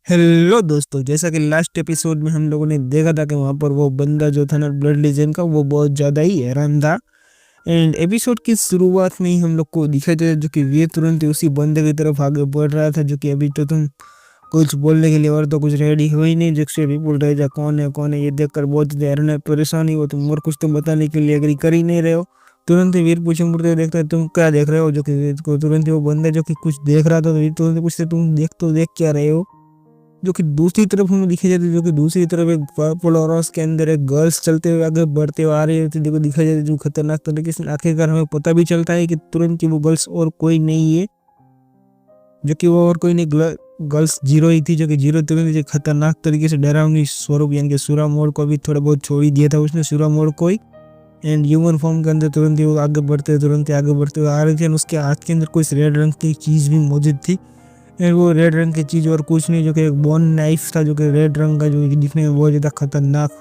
Hello दोस्तों, जैसा कि लास्ट एपिसोड में हम लोगों ने देखा था कि वहाँ पर वो बंदा जो था ना ब्लड लीजेंड का, वो बहुत ज़्यादा ही हैरान था। एंड एपिसोड की शुरुआत में ही हम लोग को दिखाई देता जो कि वीर तुरंत ही उसी बंदे की तरफ आगे बढ़ रहा था, जो कि अभी तो तुम कुछ बोलने के लिए और तो कुछ रेडी हो ही नहीं, जिससे भी बोल रहे थे कौन है ये देखकर बहुत ज़्यादा हैरान है, परेशानी हो तुम और कुछ तो बताने के लिए एग्री कर ही नहीं रहे हो। तुरंत ही वीर पूछे मुड़ते हुए देखता है तुम क्या देख रहे हो, जो कि वीर को तुरंत ही वो बंदा जो कि कुछ देख रहा था, तो वीर तुरंत ही पूछते तुम देख क्या रहे हो। जो कि दूसरी तरफ हमें दिखाई जाती है, जो कि दूसरी तरफ एक पर्पल और के अंदर एक गर्ल्स चलते हुए आगे बढ़ते हुए आ रही होती है, देखो दिखाई जाती है जो खतरनाक तरीके से। आखिरकार हमें पता भी चलता है कि तुरंत ही वो गर्ल्स और कोई नहीं है, जो कि वो और कोई नहीं गर्ल्स जीरो ही थी, जो कि जीरो तुरंत ही खतरनाक तरीके से डरावनी स्वरूप यानी कि सूरा मोड़ को भी थोड़ा बहुत छोड़ ही दिया था उसने, सूरा मोड़ को ही। एंड ह्यूमन फॉर्म के अंदर तुरंत ही वो तुरंत ही आगे बढ़ते हुए आ रही थी। और उसके हाथ के अंदर कुछ रेड रंग की चीज भी मौजूद थी। एंड वो रेड रंग की चीज़ और कुछ नहीं, जो कि एक बोन नाइफ था, जो कि रेड रंग का, जो कि दिखने में बहुत ज़्यादा खतरनाक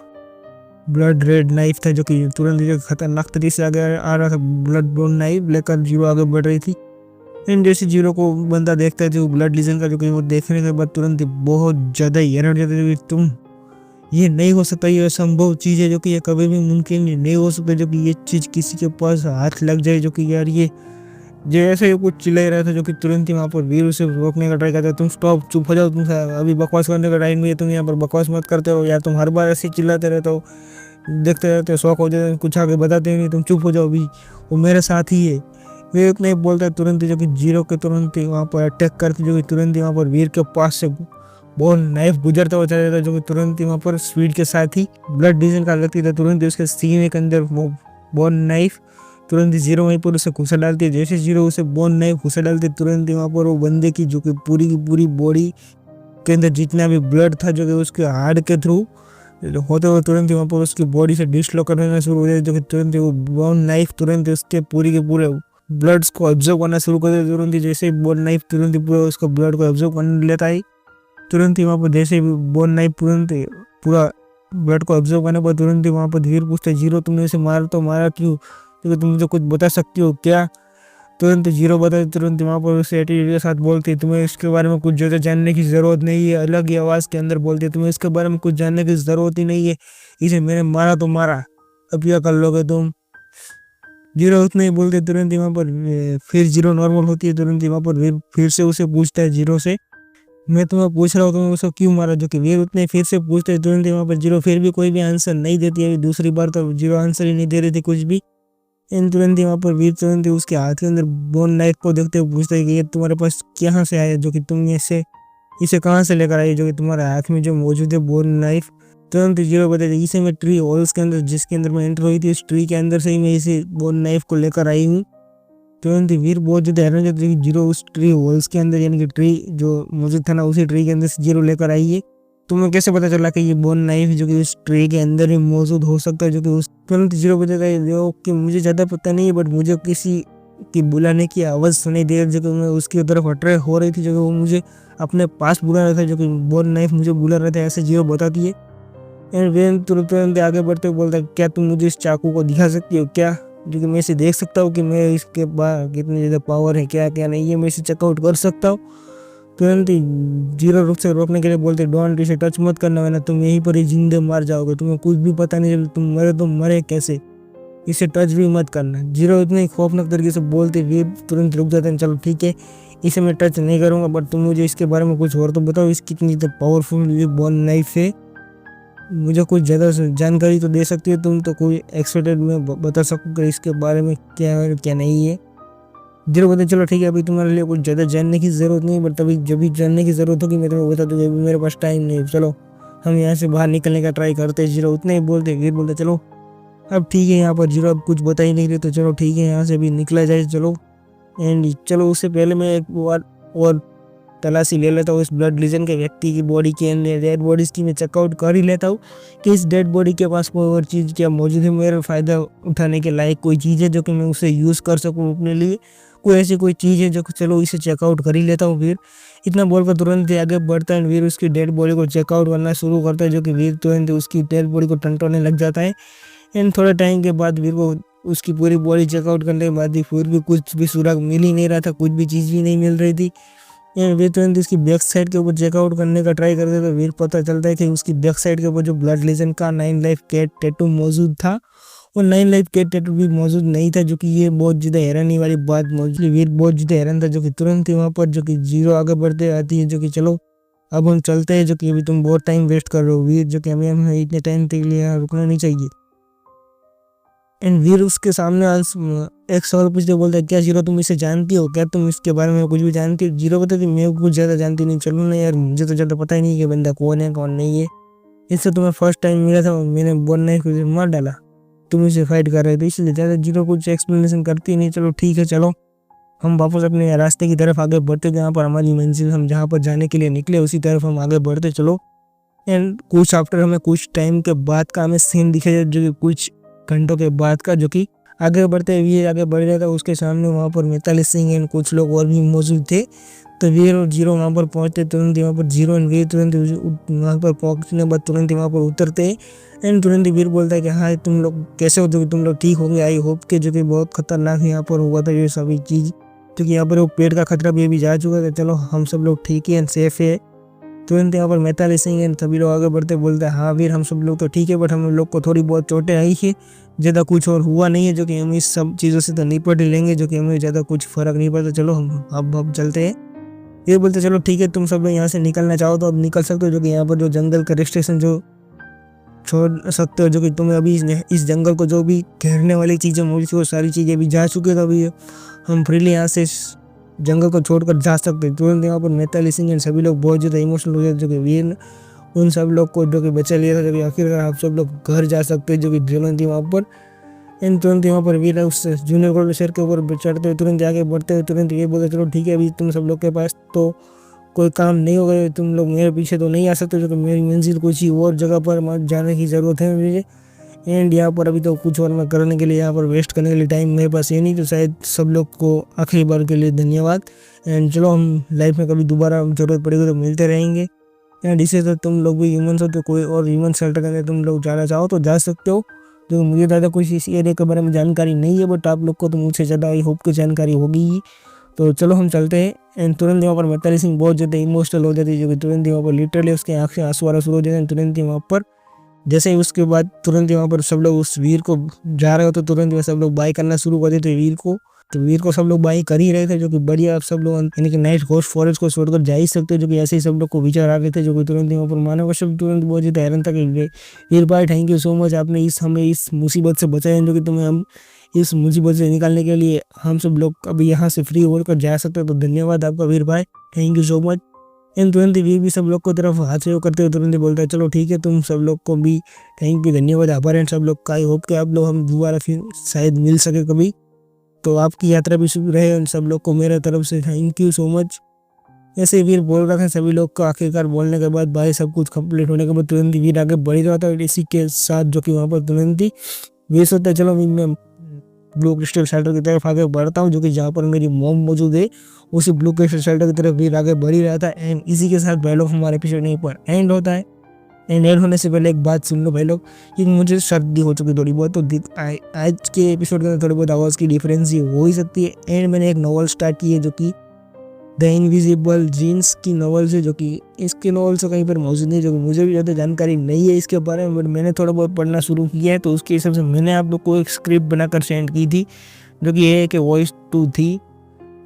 ब्लड रेड नाइफ था, जो कि तुरंत ही जो खतरनाक तरीके से आगे आ रहा था। ब्लड बोन नाइफ लेकर जीरो आगे बढ़ रही थी। एंड जैसे जीरो को बंदा देखता है जो ब्लड लीजन का, जो कि वो देखने के बाद तुरंत ही बहुत ज़्यादा हैरान हो जाता है कि तुम, ये नहीं हो सकता, ये असंभव चीज़ है, जो कि ये कभी भी मुमकिन नहीं हो सकता, जो कि ये चीज़ किसी के पास हाथ लग जाए, जो कि यार ये जैसे ही कुछ चिल्ला ही रहा था, जो कि तुरंत ही वहाँ पर वीर उसे रोकने का ट्राई करता है। तुम स्टॉप, चुप हो जाओ, तुम अभी बकवास करने का टाइम नहीं है, तुम यहाँ पर बकवास मत करते हो यार, तुम हर बार ऐसे ही चिल्लाते रहते हो, देखते रहते हो, शौक हो जाते हो, कुछ आगे बताते नहीं, तुम चुप हो जाओ, अभी वो मेरे साथ ही है। वीर उतना ही बोलता है, तुरंत ही जो कि जीरो के तुरंत ही वहाँ पर अटैक करके, जो कि तुरंत ही वहाँ पर वीर के पास से बहुत नाइफ गुजरता हुआ चला जाता है, जो कि तुरंत ही वहाँ पर स्पीड के साथ ही ब्लड डिजन का लगती था, तुरंत ही उसके सीने के अंदर वो बहुत नाइफ तुरंत ही जीरो वहीं पर उसे घुसा डालती है। जैसे जीरो उसे बोन नाइफ घुसा डालती है, तुरंत ही वहाँ पर वो बंदे की जो कि पूरी की पूरी बॉडी के अंदर जितना भी ब्लड था, जो कि उसके हार्ट के थ्रू होते हुए तुरंत ही वहाँ पर उसकी बॉडी से डिसलॉक करना शुरू हो जाए, जो कि तुरंत ही वो बोन नाइफ तुरंत ही उसके पूरी के पूरे ब्लड्स को ऑब्जर्व करना शुरू कर देता है। तुरंत ही जैसे ही बोन नाइफ तुरंत ही पूरा उसका ब्लड को ऑब्जर्व करने लेता है, तुरंत ही वहाँ पर जैसे ही बोन नाइफ तुरंत ही पूरा ब्लड को ऑब्जर्व करने पर तुरंत ही वहाँ पर धीरे पूछता है, जीरो तुमने इसे मारा तो मारा क्यों, क्योंकि तुम मुझे कुछ बता सकती हो क्या। तुरंत जीरो बताते, तुरंत वहाँ पर उसे एटीट्यूड के साथ बोलती है, तुम्हें इसके बारे में कुछ ज़्यादा जानने की ज़रूरत नहीं है। अलग ही आवाज़ के अंदर बोलती है, तुम्हें इसके बारे में कुछ जानने की ज़रूरत ही नहीं है, इसे मैंने मारा तो मारा, अब क्या कर लोगे तुम। जीरो उतना ही बोलते, तुरंत ही वहाँ पर फिर जीरो नॉर्मल होती है। तुरंत ही वहाँ पर फिर से उसे पूछता है जीरो से, मैं तुम्हें पूछ रहा हूँ तुम्हें उसको क्यों मारा, जो कि वीर उतने फिर से पूछते हैं। तुरंत ही वहाँ पर जीरो फिर भी कोई भी आंसर नहीं देती है। दूसरी बार तो जीरो आंसर ही नहीं दे रही थी कुछ भी। इन तुरंत ही वहाँ पर वीर तुरंत ही उसके हाथ के अंदर बोन नाइफ को देखते हुए पूछता है कि ये तुम्हारे पास कहाँ से आया, जो कि तुम इसे कहाँ से लेकर आई, जो कि तुम्हारे हाथ में जो मौजूद है बोन नाइफ। तुरंत ही जीरो बताते इसे मैं ट्री हॉल्स के अंदर, जिसके अंदर मैं एंटर हुई थी, उस ट्री के अंदर से ही मैं इसे बोन नाइफ को लेकर आई हूँ। तुरंत ही वीर बहुत ज़्यादा हैरान हो जाता है कि जीरो उस ट्री होल्स के अंदर, यानी कि ट्री जो मौजूद था ना, उसी ट्री के अंदर से जीरो लेकर आई है। तुम्हें कैसे पता चला कि ये बोन नाइफ जो कि उस ट्री के अंदर ही मौजूद हो सकता है, जो कि उस तुरंत जीरो बताता है जो कि मुझे ज़्यादा पता नहीं है, बट मुझे किसी की बुलाने की आवाज़ सुनाई दे रही, जो कि मैं उसकी तरफ अट्रैक्ट हो रही थी, जो कि वो मुझे अपने पास बुला रहा था, जो कि बोन नाइफ मुझे बुला रहा था, ऐसे जीरो बताती है। एंड वीर तुरंत आगे बढ़ते हुए बोलता है, क्या तुम मुझे इस चाकू को दिखा सकती हो क्या, जो कि मैं इसे देख सकता हूँ कि मैं इसके बाद कितनी ज़्यादा पावर है, क्या क्या नहीं है, मैं इसे चेकआउट कर सकता हूँ। तुरंत ही जीरो रूप से रोकने के लिए बोलते, डोंट, इसे टच मत करना, वरना तुम यहीं पर ही जिंदे मार जाओगे, तुम्हें कुछ भी पता नहीं चले, तुम मरे तो मरे कैसे, इसे टच भी मत करना। जीरो इतने ही खौफनाक तरीके से बोलते वीर तुरंत रुक जाते हैं, चलो ठीक है, इसे मैं टच नहीं करूँगा, बट तुम मुझे इसके बारे में कुछ और तो बताओ, इसकी कितनी पावरफुल ये बॉन नाइफ है, मुझे कुछ ज़्यादा जानकारी तो दे सकती है तुम, तो कोई एक्सपेक्टेड में बता सकूँगा इसके बारे में क्या है क्या नहीं है। जीरो बोलते चलो ठीक है, अभी तुम्हारे लिए कुछ ज़्यादा जानने की ज़रूरत नहीं, बट अभी जब भी जानने की ज़रूरत होगी मैं तुम्हें बता दूँगा, अभी मेरे पास टाइम नहीं, चलो हम यहाँ से बाहर निकलने का ट्राई करते हैं। जीरो उतने ही बोलते, वीर बोलते चलो अब ठीक है, यहाँ पर जीरो अब कुछ बता ही नहीं रहे, तो चलो ठीक है यहाँ से अभी निकला जाए चलो। एंड चलो उससे पहले मैं एक बार और तलाशी ले लेता हूँ इस ब्लड लीजन के व्यक्ति की बॉडी के अंदर, डेड बॉडीज की मैं चेकआउट कर ही लेता हूँ कि इस डेड बॉडी के पास कोई और चीज़ क्या मौजूद है, मेरा फ़ायदा उठाने के लायक कोई चीज़ है जो कि मैं उसे यूज़ कर सकूँ अपने लिए, कोई ऐसी कोई चीज़ है जो कि चलो इसे चेकआउट कर ही लेता हूँ। वीर इतना बोलकर तुरंत ही आगे बढ़ता है, वीर उसकी डेड बॉडी को चेकआउट करना शुरू करता है, जो कि वीर तुरंत उसकी डेड बॉडी को टंटोने लग जाता है। एंड थोड़े टाइम के बाद वीर को उसकी पूरी बॉडी चेकआउट करने के बाद भी फिर भी कुछ भी सुराग मिल ही नहीं रहा था, कुछ भी चीज़ भी नहीं मिल रही थी। वीर तुरंत इसकी बैक साइड के ऊपर चेकआउट करने का ट्राई करते तो वीर पता चलता है कि उसकी बैक साइड के ऊपर जो ब्लड लीजन का 9 लाइफ कैट टैटू मौजूद था, वो 9 लाइफ कैट टैटू भी मौजूद नहीं था, जो कि ये बहुत ज़्यादा हैरानी वाली बात मौजूद। वीर बहुत ज़्यादा हैरान था, जो कि तुरंत ही वहाँ पर जो कि जीरो आगे बढ़ते आती है, जो कि चलो अब हम चलते हैं, जो कि अभी तुम बहुत टाइम वेस्ट कर रहे हो वीर, जो कि हमें इतने टाइम के लिए यहाँ रुकना नहीं चाहिए। एंड वीर उसके सामने एक सवाल पूछते बोलता है, क्या जीरो तुम इसे जानती हो, क्या तुम इसके बारे में कुछ भी जानती हो? जीरो बताती मैं कुछ ज़्यादा जानती नहीं, चलो ना यार, मुझे तो ज़्यादा पता ही नहीं कि बंदा कौन है कौन नहीं है, इससे तुम्हें फर्स्ट टाइम मिला था, मैंने बोलना कुछ मार डाला, तुम इसे फाइट कर रहे थे, इसलिए ज़्यादा जीरो कुछ एक्सप्लेनेशन करती नहीं। चलो ठीक है, चलो हम वापस अपने रास्ते की तरफ आगे बढ़ते, जहाँ पर हमारी मंजिल हम जहाँ पर जाने के लिए निकले उसी तरफ हम आगे बढ़ते चलो। एंड कुछ आफ्टर हमें कुछ टाइम के बाद का हमें सीन दिखाई, जो कि कुछ घंटों के बाद का, जो कि आगे बढ़ते वीर आगे बढ़ रहा था, उसके सामने वहाँ पर मिताली सिंह एंड कुछ लोग और भी मौजूद थे। तो वीर और जीरो वहाँ पर पहुँचते, तुरंत ही वहाँ पर जीरो एंड वीर तुरंत वहाँ पर पहुँचने के बाद तुरंत ही वहाँ पर उतरते एंड तुरंत ही वीर बोलता है कि हाँ तुम लोग कैसे हो, जो तुम लोग ठीक होंगे, आई होप के, जो कि बहुत खतरनाक यहाँ पर हुआ था ये सभी चीज़, क्योंकि यहाँ पर वो पेड़ का खतरा भी अभी जा चुका था, चलो हम सब लोग ठीक है एंड सेफ है। तुरंत यहाँ पर मिताली सिंह एंड सभी लोग आगे बढ़ते बोलते हैं, हाँ वीर हम सब लोग तो ठीक है, बट हम लोग को थोड़ी बहुत चोटें आई है, ज़्यादा कुछ और हुआ नहीं है, जो कि हम इस सब चीज़ों से तो निपट लेंगे, जो कि हमें ज़्यादा कुछ फ़र्क नहीं पड़ता, चलो हम अब चलते हैं। ये बोलते चलो ठीक है, तुम सब लोग यहाँ से निकलना चाहो तो अब निकल सकते हो, जो कि यहाँ पर जो जंगल का रेस्ट्रिक्शन जो छोड़ सकते हो, जो कि तुम्हें अभी इस जंगल को जो भी घेरने वाली चीज़ें मौजूद थी वो सारी चीज़ें भी जा चुके, तो अभी हम फ्रीली यहाँ से जंगल को छोड़कर जा सकते हैं। तुरंत यहाँ पर मिताली सिंह एंड सभी लोग बहुत ज़्यादा इमोशनल हो जाते, जो कि वीर उन सब लोग को जो कि बचा लिया था, जब आखिरकार आप सब लोग घर जा सकते हैं, जो कि तुरंत ही वहाँ पर एंड तुरंत यहाँ पर वीर उस जूनियर गोल्ड शेर के ऊपर चढ़ते हुए तुरंत आगे बढ़ते हुए तुरंत ये बोलते चलो ठीक है, अभी तुम सब लोग के पास तो कोई काम नहीं होगा, तुम लोग मेरे पीछे तो नहीं आ सकते, जो कि मेरी मंजिल कुछ ही और जगह पर जाने की ज़रूरत है मुझे, एंड यहाँ पर अभी तो कुछ और मैं करने के लिए यहाँ पर वेस्ट करने के लिए टाइम मेरे पास ये नहीं, तो शायद सब लोग को आखिरी बार के लिए धन्यवाद एंड चलो हम लाइफ में कभी दोबारा ज़रूरत पड़ेगी तो मिलते रहेंगे। एंड इसे तो तुम लोग भी ह्यूमन्स हो, तो कोई और ह्यूमन शेल्टर के अंदर तुम लोग जाना चाहो तो जा सकते हो, तो मुझे ज़्यादा कुछ इस एरिया के बारे में जानकारी नहीं है, बट आप लोग को तो मुझसे ज़्यादा आई होप की जानकारी होगी ही, तो चलो हम चलते हैं। एंड तुरंत यहाँ पर मिताली सिंह बहुत ज़्यादा इमोशनल हो जाती है, जो कि तुरंत ही वहाँ पर लिटरली उसके आँख से आंसू आना शुरू हो जाते हैं। तुरंत ही वहाँ पर जैसे ही उसके बाद तुरंत ही वहाँ पर सब लोग उस वीर को जा रहे हो, तो तुरंत ही सब लोग बाई करना शुरू कर देते वीर को, तो वीर को सब लोग बाई कर ही रहे थे, जो कि बढ़िया आप सब लोग यानी कि नाइट घोस्ट फॉरेस्ट को छोड़कर जा ही सकते हो, जो कि ऐसे ही सब लोग को विचार आ रहे थे, जो कि तुरंत ही वहाँ पर मानव का सब तुरंत बहुत ज़्यादा हैरान था कि वीर भाई थैंक यू सो मच, आपने हमें इस मुसीबत से बचाया, जो कि तुम्हें हम इस मुसीबत से निकालने के लिए हम सब लोग अभी यहाँ से फ्री होकर जा सकते हो, तो धन्यवाद आपका वीर भाई, thank you so much. And तुरंत ही वीर भी सब लोग को तरफ हाथ से करते हुए तुरंत ही बोलता है चलो ठीक है, तुम सब लोग को भी थैंक यू धन्यवाद आभार एंड सब लोग का, आई होप कि आप लोग हम दोबारा फिर शायद मिल सके कभी, तो आपकी यात्रा भी शुभ रहे और सब लोग को मेरे तरफ से थैंक यू सो मच। ऐसे वीर बोल रहा था सभी लोग को, आखिरकार बोलने के बाद भाई सब कुछ कंप्लीट होने के बाद तुरंत ही वीर आगे बढ़ रहा था, इसी के साथ जो कि वहाँ पर तुरंत ही वीर सोचता है चलो मैं ब्लू क्रिस्टल शेल्टर की तरफ आगे बढ़ता हूँ, जो कि जहाँ पर मेरी मॉम मौजूद है उसी ब्लू क्रिस्टल शेल्टर की तरफ वीर आगे बढ़ ही रहा था। एंड इसी के साथ भाई लोग हमारे एपिसोड यहीं पर एंड होता है। एंड एंड होने से पहले एक बात सुन लो भाई लोग, कि मुझे सर्दी हो चुकी थोड़ी बहुत, तो आज के एपिसोड के अंदर थोड़ी बहुत आवाज़ की डिफरेंस हो ही सकती है। एंड मैंने एक नॉवल स्टार्ट की है, जो कि द इनविजिबल जीन्स की नॉवल से, जो कि इसके नॉवल से कहीं पर मौजूद नहीं, जो कि मुझे भी ज़्यादा जानकारी नहीं है इसके बारे में, बट मैंने थोड़ा बहुत पढ़ना शुरू किया है, तो उसके हिसाब से मैंने आप लोग को एक स्क्रिप्ट बनाकर सेंड की थी, जो कि ये है कि वॉइस 2 थी।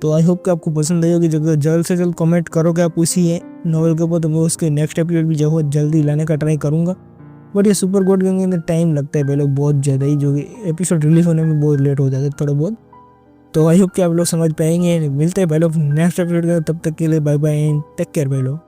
तो आई होप कि आपको पसंद आई होगी, जो जल्द से जल्द कमेंट करो कि आप उसी है नॉवल के ऊपर, तो मैं उसके नेक्स्ट एपिसोड भी जो है जल्दी लाने का ट्राई करूँगा। बट ये सुपर गोड के अंदर टाइम लगता है भाई लोग बहुत ज़्यादा ही, जो कि एपिसोड रिलीज होने में बहुत लेट हो जाता है थोड़ा बहुत, तो आई होप कि आप लोग समझ पाएंगे। मिलते हैं भाई लोग नेक्स्ट एपिसोड का, तब तक के लिए bye bye and take care भाई लोग।